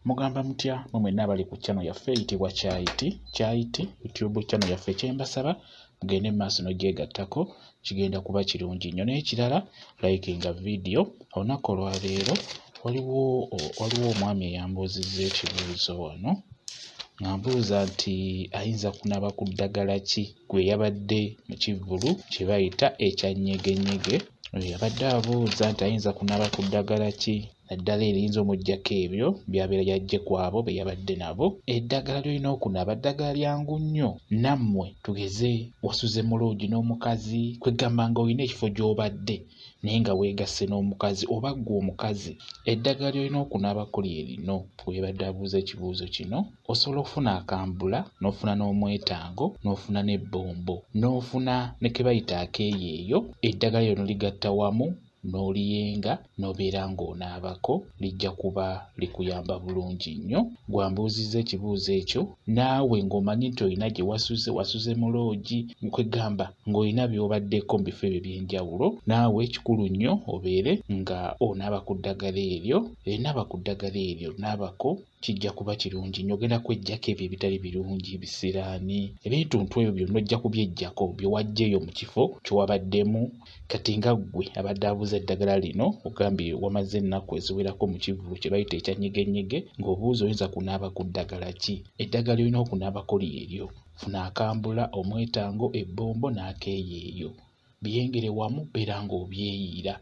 Mugamba mutya mwenna abali ku channel yaffe eyitibwa Kyayiti YouTube channel yaffe kyembasaba mugende maaso n'ogyegattako kigenda kuba kirungi nnyo. N'ekirala likinga video. Olunaku olwaleero waliwo omwami eyambuuzizza ekibuuzo wano ng'ambuuza nti ayinza kunaaba ku ddagala ki gwe yabadde mu kivvulu kye bayita ekyanyegenyege. Abadde abuuza nti ayinza kunaaba ku ddagala ki naddala eriyinza omuggyako ebyo by'abeera yajje ku abo be yabadde nabo. Eddagala ly'olina okunaaba ddagala lyangu nnyo. Nammwe tugeze wasuze mu loogi n'omukazi kwegamba nga olina ekifo gy'obadde naye nga weegasse n'omukazi oba ggwe omukazi, eddagala ly'olina okunaabako lye lino. Weebadde abuuza ekibuuzo kino, osobola okufuna akambula n'ofuna n'omwetango n'ofuna n'ebbombo n'ofuna ne ke bayita akeeyeeyo. Eddagala lyono ligatta wamu n'oliyenga n'obeera ng'onaabako, lijja kuba likuyamba bulungi nnyo. Gwambuuzizza ekibuuzo ekyo naawe ng'omanyi nti olina gye wasuze mu loogi kwegamba ng'olina by'obaddeko mu bifo ebyo eby'enjawulo, naawe kikulu nnyo obeere nga onaaba ku ddagala eryo. Naaba ku ddagala eryo naabako, kijja kuba kirungi nnyo. Ogenda kweggyako ebyo ebitali birungi, bisiraani, ebintuntu ebyo byonna ojja kubyeggyako bye waggyeeyo mu kifo kye wabaddemu. Kati nga ggwe abadde abuuza eddagala lino ogambye wamaze ennaku eziwerako mu kivvulu kye bayita ekyanyegenyege ng'obuuza oyinza kunaaba ku ddagala ki. Eddagala ly'olina okunaabako lyeryo. Funa akambula, omwetango, ebbombo n'akeeyeeyo, byengere wamu beera ng'obyeyiira,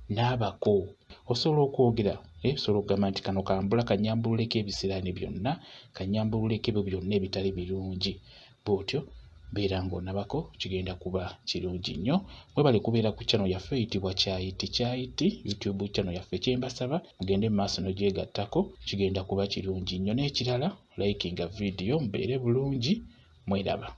naabako. Osobola okwogera osobola okugamba nti kano kambula kanyambululeko ebisiraani byonna, kanyambululeko ebyo byonna ebitali birungi. Bw'otyo beera ng'onabako, kigenda kuba kirungi nnyo. Mwebale kubeera ku channel yaffe eyitibwa Kyayiti YouTube channel yaffe kyembasaba mugende mu maaso n'ogyegattako, kigenda kuba kirungi nnyo. N'ekirala likinga video mubeere bulungi, mweraba.